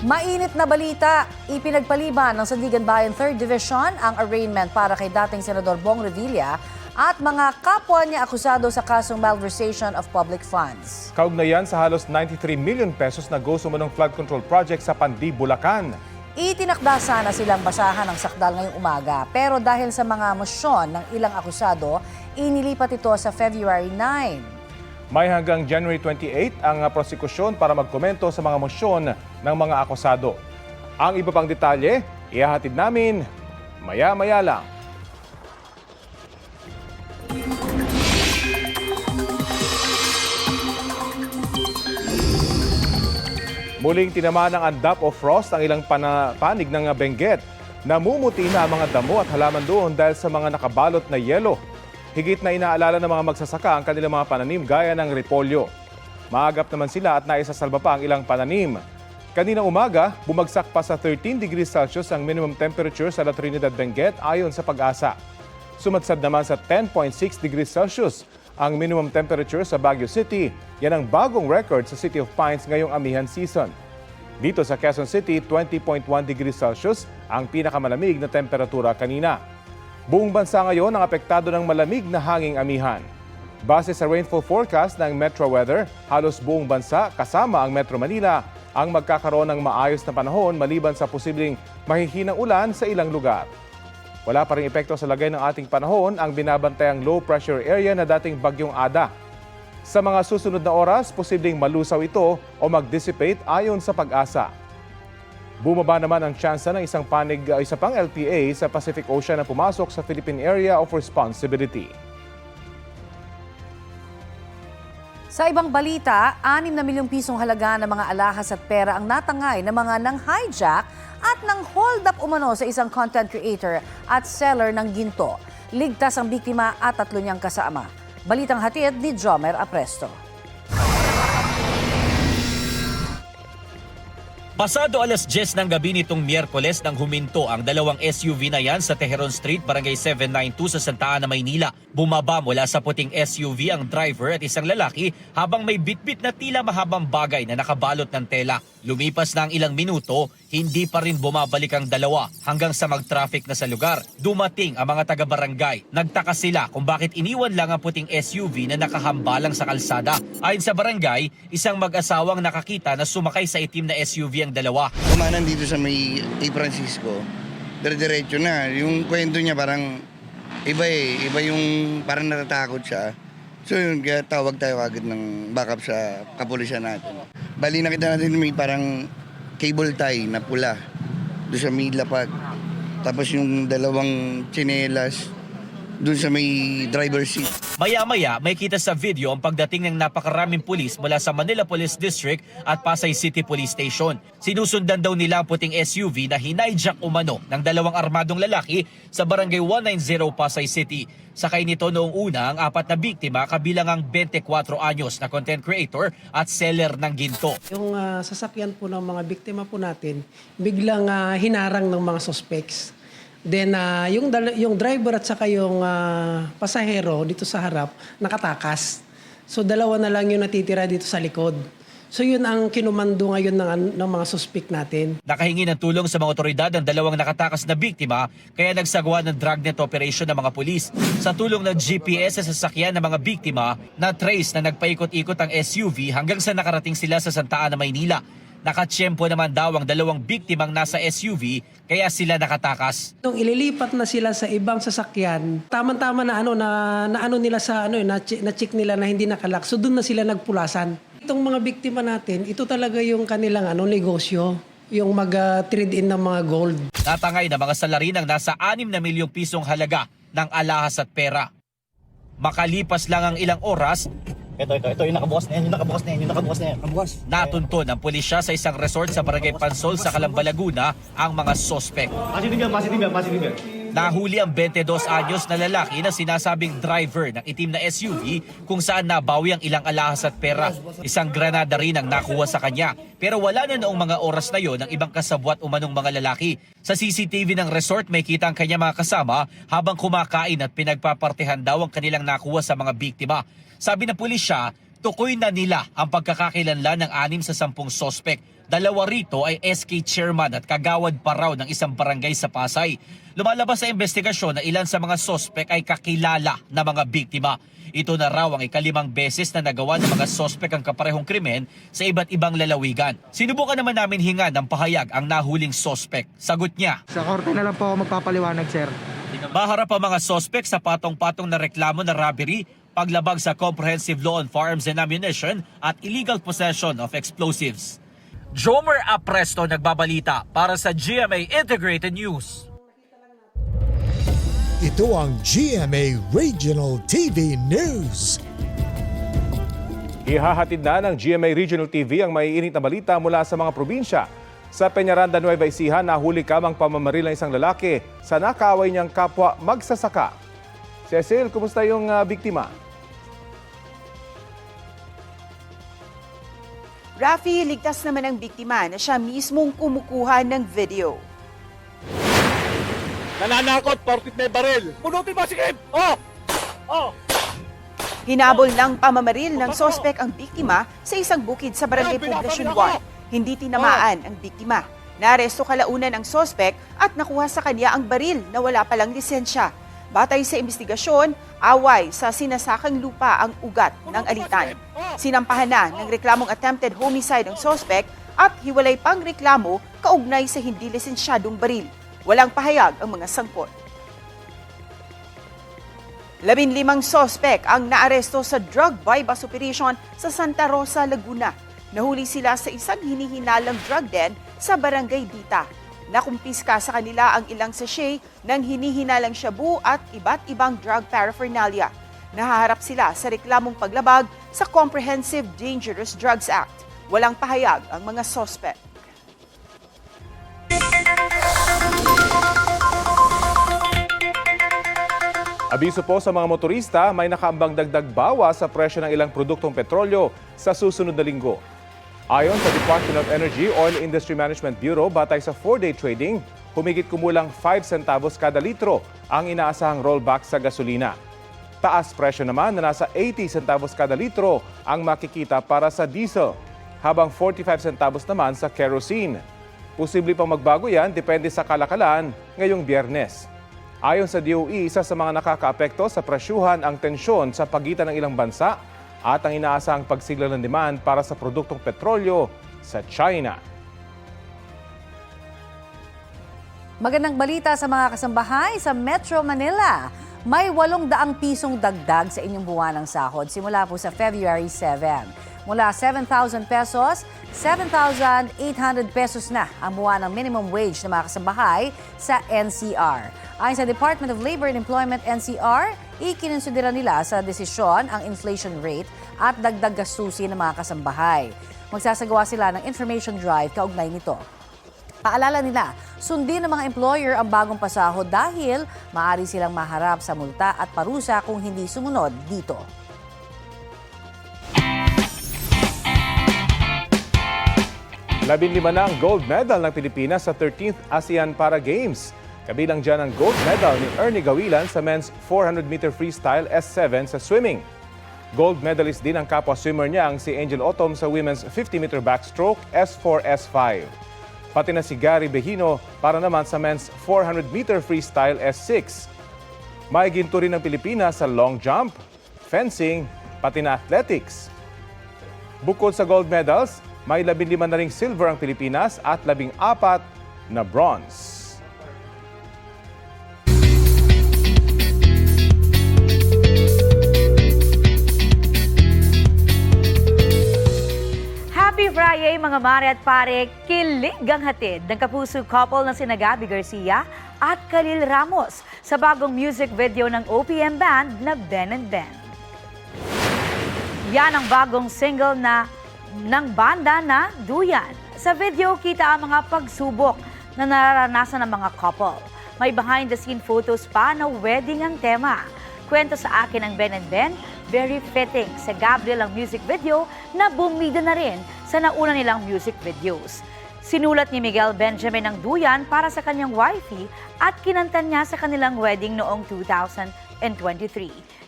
Mainit na balita, ipinagpaliban ng Sandigan Bayan 3rd Division ang arraignment para kay dating Senador Bong Revilla at mga kapwa niya akusado sa kasong malversation of public funds. Kaugnayan sa halos 93 million pesos na GOSO umanong flood control project sa Pandi, Bulacan. Itinakda sana silang basahan ng sakdal ngayong umaga, pero dahil sa mga mosyon ng ilang akusado, inilipat ito sa February 9. May hanggang January 28 ang prosekusyon para magkomento sa mga mosyon ng mga akusado. Ang iba pang detalye, ihahatid namin maya-maya lang. Muling tinamaan ng andap o frost ang ilang panig ng Benguet. Namumuti na ang mga damo at halaman doon dahil sa mga nakabalot na yelo. Higit na inaalala ng mga magsasaka ang kanilang mga pananim gaya ng repolyo. Maagap naman sila at naisasalba pa ang ilang pananim. Kaninang umaga, bumagsak pa sa 13 degrees Celsius ang minimum temperature sa La Trinidad, Benguet ayon sa Pag-asa. Sumadsad naman sa 10.6 degrees Celsius ang minimum temperature sa Baguio City. Yan ang bagong record sa City of Pines ngayong amihan season. Dito sa Quezon City, 20.1 degrees Celsius ang pinakamalamig na temperatura kanina. Buong bansa ngayon ang apektado ng malamig na hanging amihan. Base sa rainfall forecast ng Metro Weather, halos buong bansa kasama ang Metro Manila ang magkakaroon ng maayos na panahon maliban sa posibleng mahihinang ulan sa ilang lugar. Wala pa ring epekto sa lagay ng ating panahon ang binabantayang low pressure area na dating Bagyong Ada. Sa mga susunod na oras, posibleng malusaw ito o mag-dissipate ayon sa Pag-asa. Bumaba naman ang tsansa ng isa pang LPA sa Pacific Ocean na pumasok sa Philippine Area of Responsibility. Sa ibang balita, 6 na milyong pisong halaga ng mga alahas at pera ang natangay ng mga nang-hijack at nang-hold up umano sa isang content creator at seller ng ginto. Ligtas ang biktima at 3 niyang kasama. Balitang hatid ni Jomer Apresto. Pasado alas 10 ng gabi nitong Miyerkules nang huminto ang dalawang SUV na yan sa Tejeron Street, Barangay 792 sa Santa Ana, Maynila. Bumaba mula sa puting SUV ang driver at isang lalaki habang may bitbit na tila mahabang bagay na nakabalot ng tela. Lumipas na ang ilang minuto, hindi pa rin bumabalik ang dalawa hanggang sa mag-traffic na sa lugar. Dumating ang mga taga-barangay. Nagtaka sila kung bakit iniwan lang ang puting SUV na nakahambalang sa kalsada. Ayon sa barangay, isang mag-asawang nakakita na sumakay sa itim na SUV ang dalawa. Kumanan dito sa may A. Francisco, dire-diretso na. Yung kwento niya parang iba iba yung parang natatakot siya. So yun, kaya tawag tayo agad ng backup sa kapulisan natin. Bali nakita natin may parang cable tie na pula doon sa may lapag. Tapos yung dalawang tsinelas doon sa may driver seat. Maya-maya, may kita sa video ang pagdating ng napakaraming pulis mula sa Manila Police District at Pasay City Police Station. Sinusundan daw nila ang puting SUV na hinijak umano ng dalawang armadong lalaki sa Barangay 190 Pasay City. Sakay nito noong una ang 4 na biktima kabilang ang 24 anyos na content creator at seller ng ginto. Yung sasakyan po ng mga biktima po natin, biglang hinarang ng mga suspects. Then yung driver at saka yung pasahero dito sa harap nakatakas. So dalawa na lang yung natitira dito sa likod. So yun ang kinumando ngayon ng mga suspect natin. Nakahingi ng tulong sa mga otoridad ang dalawang nakatakas na biktima kaya nagsagawa ng dragnet operation ng mga pulis. Sa tulong ng GPS sa sasakyan ng mga biktima, na-trace na nagpaikot-ikot ang SUV hanggang sa nakarating sila sa Santa Ana, Maynila. Nakatsyempo naman daw ang dalawang biktimang nasa SUV kaya sila nakatakas. Nung ililipat na sila sa ibang sasakyan, tama-tama na nila sa na-check nila na hindi nakalak. So doon na sila nagpulasan. Itong mga biktima natin, ito talaga yung kanilang negosyo, yung mag-trade in ng mga gold. Natangay na mga salarinang nasa 6 na milyong pisong halaga ng alahas at pera. Makalipas lang ang ilang oras, Ito, yung nakabukas na yan, yung nakabukas na yan. natunto ng pulisya sa isang resort sa Barangay Pansol sa Calamba, Laguna ang mga sospek. Positive yan. Nahuli ang 22 anyos na lalaki na sinasabing driver ng itim na SUV kung saan nabawi ang ilang alahas at pera. Isang granada rin ang nakuha sa kanya. Pero wala na noong mga oras na yon ang ibang kasabwat umanong mga lalaki. Sa CCTV ng resort may kita ang kanya mga kasama habang kumakain at pinagpapartehan daw ang kanilang nakuha sa mga biktima. Sabi ng pulisya, Tukoy na nila ang pagkakakilanlan ng 6 sa 10 sospek. 2 rito ay SK chairman at kagawad pa raw ng isang barangay sa Pasay. Lumalabas sa investigasyon na ilan sa mga sospek ay kakilala na mga biktima. Ito na raw ang ika-5 beses na nagawa ng mga sospek ang kaparehong krimen sa iba't ibang lalawigan. Sinubukan naman namin hinga ng pahayag ang nahuling sospek. Sagot niya, Sa korte na lang po ako magpapaliwanag, sir. maharap ang mga sospek sa patong-patong na reklamo na robbery, paglabag sa Comprehensive Law on Firearms and Ammunition at illegal possession of explosives. Jomer Apresto nagbabalita para sa GMA Integrated News. Ito ang GMA Regional TV News. Ihahatid na ng GMA Regional TV ang maiinit na balita mula sa mga probinsya. Sa Peñaranda, Nueva Ecija, nahuli kamang pamamaril ng isang lalaki sa nakaaway niyang kapwa magsasaka. Cecil, kumusta yung biktima? Rafi, ligtas naman ang biktima na siya mismong kumukuha ng video. Nananakot, porkit may baril. Punutin mo si Kim! Oh! Oh! Hinabol ng pamamaril ng sospek ang biktima sa isang bukid sa Barangay Poblacion 1. Hindi tinamaan ang biktima. Naaresto kalaunan ang sospek at nakuha sa kanya ang baril na wala palang lisensya. Batay sa investigasyon, away sa sinasakang lupa ang ugat ng alitan. Sinampahan na ng reklamong attempted homicide ang sospek at hiwalay pang reklamo kaugnay sa hindi lisensyadong baril. Walang pahayag ang mga sangkot. 15 sospek ang naaresto sa drug bypass operation sa Santa Rosa, Laguna. Nahuli sila sa isang hinihinalang drug den sa Barangay Dita. Nakumpiska sa kanila ang ilang sachet ng hinihinalang shabu at iba't ibang drug paraphernalia. Nahaharap sila sa reklamong paglabag sa Comprehensive Dangerous Drugs Act. Walang pahayag ang mga sospek. Abiso po sa mga motorista, may nakaambang dagdag bawas sa presyo ng ilang produktong petrolyo sa susunod na linggo. Ayon sa Department of Energy Oil Industry Management Bureau, batay sa 4-day trading, humigit kumulang 5 centavos kada litro ang inaasahang rollback sa gasolina. Taas presyo naman na nasa 80 centavos kada litro ang makikita para sa diesel, habang 45 centavos naman sa kerosene. Posible pang magbago yan depende sa kalakalan ngayong Biyernes. Ayon sa DOE, isa sa mga nakakaapekto sa presyuhan ang tensyon sa pagitan ng ilang bansa at ang inaasahang pagsigla ng demand para sa produktong petrolyo sa China. Magandang balita sa mga kasambahay sa Metro Manila. May 800 pisong dagdag sa inyong buwanang sahod simula po sa February 7. Mula 7,000 pesos, 7,800 pesos na ang buwan ng minimum wage ng mga kasambahay sa NCR. Ayon sa Department of Labor and Employment NCR, ikinonsidera nila sa desisyon ang inflation rate at dagdag gastusin ng mga kasambahay. Magsasagawa sila ng information drive kaugnay nito. Paalala nila, sundin ng mga employer ang bagong pasahod dahil maaari silang maharap sa multa at parusa kung hindi sumunod dito. Labinlima na ang gold medal ng Pilipinas sa 13th ASEAN Para Games. Kabilang dyan ang gold medal ni Ernie Gawilan sa men's 400-meter freestyle S7 sa swimming. Gold medalist din ang kapwa-swimmer niyang si Angel Otom sa women's 50-meter backstroke S4, S5. Pati na si Gary Behino para naman sa men's 400-meter freestyle S6. May ginto rin ang Pilipinas sa long jump, fencing, pati na athletics. Bukod sa gold medals, may 15 na ring silver ang Pilipinas at 14 na bronze. Happy Friday mga mare at pare, kilig ang hatid ng kapuso couple na sina Gabby Garcia at Khalil Ramos sa bagong music video ng OPM band na Ben and Ben. Yan ang bagong single ng banda na Duyan. Sa video, kita ang mga pagsubok na nararanasan ng mga couple. May behind-the-scene photos pa na wedding ang tema. Kwento sa akin ng Ben and Ben, very fitting sa Gabriel ang music video na bumida na rin sa nauna nilang music videos. Sinulat ni Miguel Benjamin ang Duyan para sa kanyang wifey at kinanta niya sa kanilang wedding noong 2012.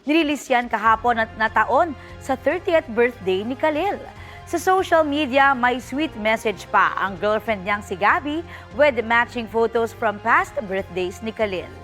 Nililis yan kahapon na taon sa 30th birthday ni Khalil. Sa social media, may sweet message pa ang girlfriend niyang si Gabby with matching photos from past birthdays ni Khalil.